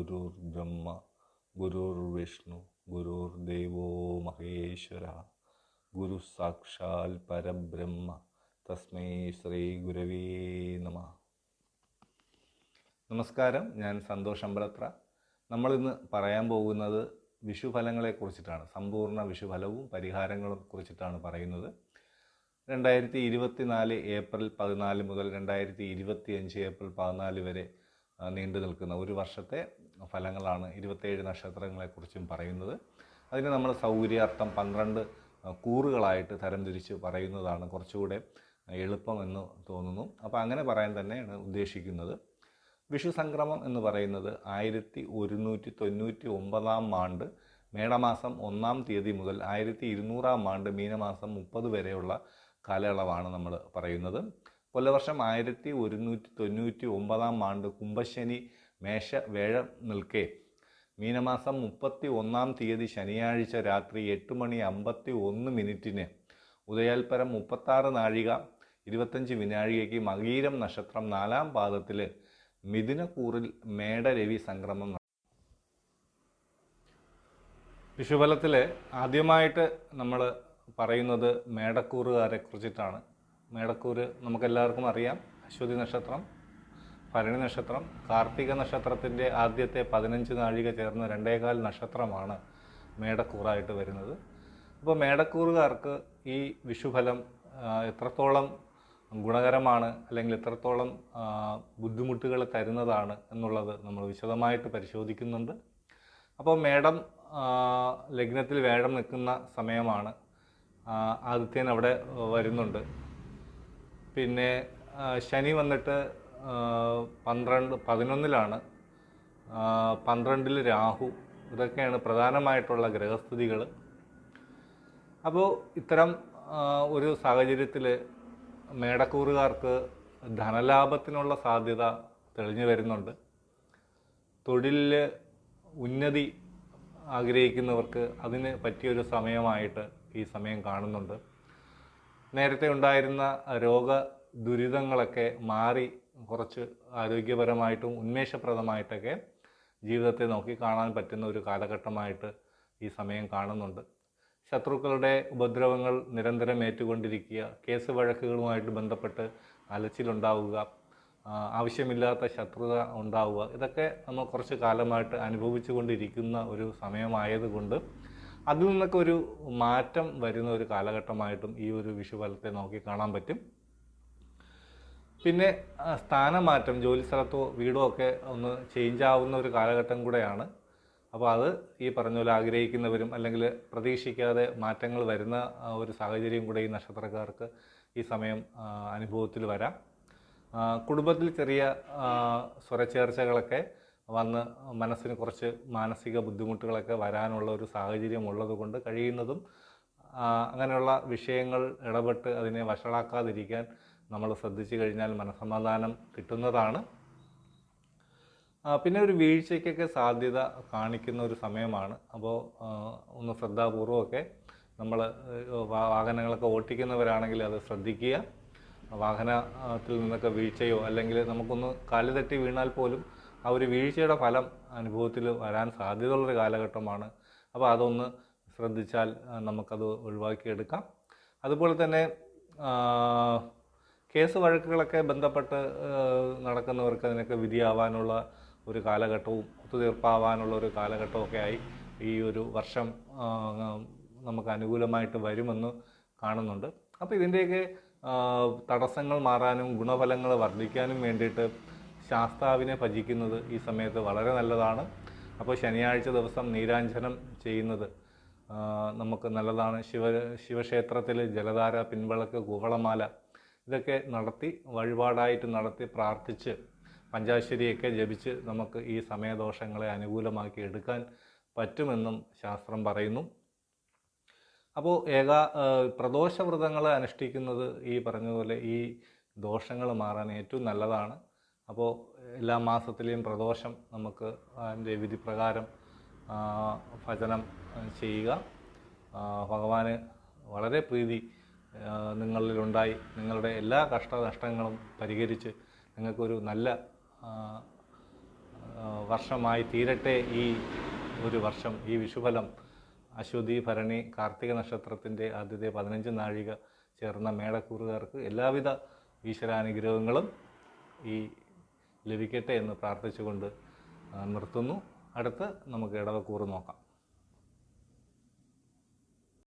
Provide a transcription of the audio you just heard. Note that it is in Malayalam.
ഗുരുർബ്രഹ്മ ഗുരുർവിഷ്ണു ഗുരുർദേവോ മഹേശ്വര ഗുരു സാക്ഷാൽ പരബ്രഹ്മ തസ്മൈ ശ്രീ ഗുരവേ നമഃ. നമസ്കാരം, ഞാൻ സന്തോഷ് അമ്പലത്ര. നമ്മളിന്ന് പറയാൻ പോകുന്നത് വിഷുഫലങ്ങളെക്കുറിച്ചിട്ടാണ്. സമ്പൂർണ്ണ വിഷുഫലവും പരിഹാരങ്ങളും കുറിച്ചിട്ടാണ് പറയുന്നത്. 2024 ഏപ്രിൽ 14 മുതൽ 2025 ഏപ്രിൽ 14 വരെ നീണ്ടു നിൽക്കുന്ന ഒരു വർഷത്തെ ഫലങ്ങളാണ് 27 നക്ഷത്രങ്ങളെക്കുറിച്ചും പറയുന്നത്. അതിന് നമ്മൾ സൗകര്യാർത്ഥം 12 കൂറുകളായിട്ട് തരംതിരിച്ച് പറയുന്നതാണ് കുറച്ചുകൂടെ എളുപ്പമെന്ന് തോന്നുന്നു. അപ്പോൾ അങ്ങനെ പറയാൻ തന്നെയാണ് ഉദ്ദേശിക്കുന്നത്. വിഷു സംക്രമം എന്ന് പറയുന്നത് 1199 ആണ്ട് മേടമാസം 1-ാം തീയതി മുതൽ 1200 ആണ്ട് മീനമാസം 30 വരെയുള്ള കാലയളവാണ് നമ്മൾ പറയുന്നത്. കൊല്ലവർഷം 1199 ആണ്ട് കുംഭശനി മേഷ വേഴം നിൽക്കെ മീനമാസം 31-ാം തീയതി ശനിയാഴ്ച രാത്രി 8:51 ഉദയാൽപരം 36 നാഴിക 25 വിനാഴികയ്ക്ക് മകീരം നക്ഷത്രം 4-ാം പാദത്തിൽ മിഥുനക്കൂറിൽ മേടരവി സംക്രമം. വിഷുഫലത്തിൽ ആദ്യമായിട്ട് നമ്മൾ പറയുന്നത് മേടക്കൂറുകാരെ കുറിച്ചിട്ടാണ്. മേടക്കൂറ് നമുക്കെല്ലാവർക്കും അറിയാം. അശ്വതി നക്ഷത്രം, ഭരണി നക്ഷത്രം, കാർത്തിക നക്ഷത്രത്തിൻ്റെ ആദ്യത്തെ 15 നാഴിക ചേർന്ന 2.25 നക്ഷത്രമാണ് മേടക്കൂറായിട്ട് വരുന്നത്. അപ്പോൾ മേടക്കൂറുകാർക്ക് ഈ വിഷുഫലം എത്രത്തോളം ഗുണകരമാണ് അല്ലെങ്കിൽ എത്രത്തോളം ബുദ്ധിമുട്ടുകൾ തരുന്നതാണ് എന്നുള്ളത് നമ്മൾ വിശദമായിട്ട് പരിശോധിക്കുന്നുണ്ട്. അപ്പോൾ മേടം ലഗ്നത്തിൽ വേഴം നിൽക്കുന്ന സമയമാണ്. ആദിത്യൻ അവിടെ വരുന്നുണ്ട്. പിന്നെ ശനി വന്നിട്ട് 11-ലാണ്, 12-ൽ രാഹു. ഇതൊക്കെയാണ് പ്രധാനമായിട്ടുള്ള ഗ്രഹസ്ഥിതികൾ. അപ്പോൾ ഇത്തരം ഒരു സാഹചര്യത്തിൽ മേടക്കൂറുകാർക്ക് ധനലാഭത്തിനുള്ള സാധ്യത തെളിഞ്ഞു വരുന്നുണ്ട്. തൊഴിലിൽ ഉന്നതി ആഗ്രഹിക്കുന്നവർക്ക് അതിന് പറ്റിയൊരു സമയമായിട്ട് ഈ സമയം കാണുന്നുണ്ട്. നേരത്തെ ഉണ്ടായിരുന്ന രോഗ ദുരിതങ്ങളൊക്കെ മാറി കുറച്ച് ആരോഗ്യപരമായിട്ടും ഉന്മേഷപ്രദമായിട്ടൊക്കെ ജീവിതത്തെ നോക്കി കാണാൻ പറ്റുന്ന ഒരു കാലഘട്ടമായിട്ട് ഈ സമയം കാണുന്നുണ്ട്. ശത്രുക്കളുടെ ഉപദ്രവങ്ങൾ നിരന്തരം ഏറ്റുകൊണ്ടിരിക്കുക, കേസ് വഴക്കുകളുമായിട്ട് ബന്ധപ്പെട്ട് അലച്ചിലുണ്ടാവുക, ആവശ്യമില്ലാത്ത ശത്രുത ഉണ്ടാവുക, ഇതൊക്കെ നമ്മൾ കുറച്ച് കാലമായിട്ട് അനുഭവിച്ചു കൊണ്ടിരിക്കുന്ന ഒരു സമയമായതുകൊണ്ട് അതിൽ നിന്നൊക്കെ ഒരു മാറ്റം വരുന്ന ഒരു കാലഘട്ടമായിട്ടും ഈ ഒരു വിഷുഫലത്തെ നോക്കി കാണാൻ പറ്റും. പിന്നെ സ്ഥാനമാറ്റം, ജോലിസ്ഥലത്തോ വീടോ ഒക്കെ ഒന്ന് ചേഞ്ച് ആവുന്ന ഒരു കാലഘട്ടം കൂടെയാണ്. അപ്പോൾ അത് ഈ പറഞ്ഞ പോലെ ആഗ്രഹിക്കുന്നവരും അല്ലെങ്കിൽ പ്രതീക്ഷിക്കാതെ മാറ്റങ്ങൾ വരുന്ന ഒരു സാഹചര്യം കൂടെ ഈ നക്ഷത്രക്കാർക്ക് ഈ സമയം അനുഭവത്തിൽ വരാം. കുടുംബത്തിൽ ചെറിയ സ്വരച്ചേർച്ചകളൊക്കെ വന്ന് മനസ്സിന് കുറച്ച് മാനസിക ബുദ്ധിമുട്ടുകളൊക്കെ വരാനുള്ള ഒരു സാഹചര്യം ഉള്ളതുകൊണ്ട് കഴിയുന്നതും അങ്ങനെയുള്ള വിഷയങ്ങൾ ഇടപെട്ട് അതിനെ വഷളാക്കാതിരിക്കാൻ നമ്മൾ ശ്രദ്ധിച്ചു കഴിഞ്ഞാൽ മനസ്സമാധാനം കിട്ടുന്നതാണ്. പിന്നെ ഒരു വീഴ്ചയ്ക്കൊക്കെ സാധ്യത കാണിക്കുന്ന ഒരു സമയമാണ്. അപ്പോൾ ഒന്ന് ശ്രദ്ധാപൂർവമൊക്കെ നമ്മൾ വാഹനങ്ങളൊക്കെ ഓട്ടിക്കുന്നവരാണെങ്കിൽ അത് ശ്രദ്ധിക്കുക. വാഹനത്തിൽ നിന്നൊക്കെ വീഴ്ചയോ അല്ലെങ്കിൽ നമുക്കൊന്ന് കാല് തട്ടി വീണാൽ പോലും ആ ഒരു വീഴ്ചയുടെ ഫലം അനുഭവത്തിൽ വരാൻ സാധ്യതയുള്ളൊരു കാലഘട്ടമാണ്. അപ്പോൾ അതൊന്ന് ശ്രദ്ധിച്ചാൽ നമുക്കത് ഒഴിവാക്കിയെടുക്കാം. അതുപോലെ തന്നെ കേസ് വഴക്കുകളൊക്കെ ബന്ധപ്പെട്ട് നടക്കുന്നവർക്ക് അതിനൊക്കെ വിധിയാവാനുള്ള ഒരു കാലഘട്ടവും ഒത്തുതീർപ്പാവാനുള്ള ഒരു കാലഘട്ടമൊക്കെ ആയി ഈ ഒരു വർഷം നമുക്ക് അനുകൂലമായിട്ട് വരുമെന്ന് കാണുന്നുണ്ട്. അപ്പോൾ ഇതിൻ്റെയൊക്കെ തടസ്സങ്ങൾ മാറാനും ഗുണഫലങ്ങൾ വർദ്ധിക്കാനും വേണ്ടിയിട്ട് ശാസ്താവിനെ ഭജിക്കുന്നത് ഈ സമയത്ത് വളരെ നല്ലതാണ്. അപ്പോൾ ശനിയാഴ്ച ദിവസം നീരാഞ്ജനം ചെയ്യുന്നത് നമുക്ക് നല്ലതാണ്. ശിവക്ഷേത്രത്തിൽ ജലധാര, പിൻവിളക്ക്, കൂവളമാല ഇതൊക്കെ നടത്തി വഴിപാടായിട്ട് നടത്തി പ്രാർത്ഥിച്ച് പഞ്ചാശ്വരിയൊക്കെ ജപിച്ച് നമുക്ക് ഈ സമയദോഷങ്ങളെ അനുകൂലമാക്കി എടുക്കാൻ പറ്റുമെന്നും ശാസ്ത്രം പറയുന്നു. അപ്പോൾ പ്രദോഷവ്രതങ്ങൾ അനുഷ്ഠിക്കുന്നത് ഈ പറഞ്ഞതുപോലെ ഈ ദോഷങ്ങൾ മാറാൻ ഏറ്റവും നല്ലതാണ്. അപ്പോൾ എല്ലാ മാസത്തിലെയും പ്രദോഷം നമുക്ക് അതിൻ്റെ വിധിപ്രകാരം ഭജനം ചെയ്യുക. ഭഗവാന് വളരെ പ്രീതി നിങ്ങളിലുണ്ടായി നിങ്ങളുടെ എല്ലാ കഷ്ടനഷ്ടങ്ങളും പരിഹരിച്ച് നിങ്ങൾക്കൊരു നല്ല വർഷമായി തീരട്ടെ ഈ ഒരു വർഷം. ഈ വിഷുഫലം അശ്വതി, ഭരണി, കാർത്തിക നക്ഷത്രത്തിൻ്റെ ആദ്യത്തെ 15 നാഴിക ചേർന്ന മേടക്കൂറുകാർക്ക് എല്ലാവിധ ഈശ്വരാനുഗ്രഹങ്ങളും ലഭിക്കട്ടെ എന്ന് പ്രാർത്ഥിച്ചുകൊണ്ട് നിർത്തുന്നു. അടുത്ത് നമുക്ക് ഇടവക്കൂറ് നോക്കാം.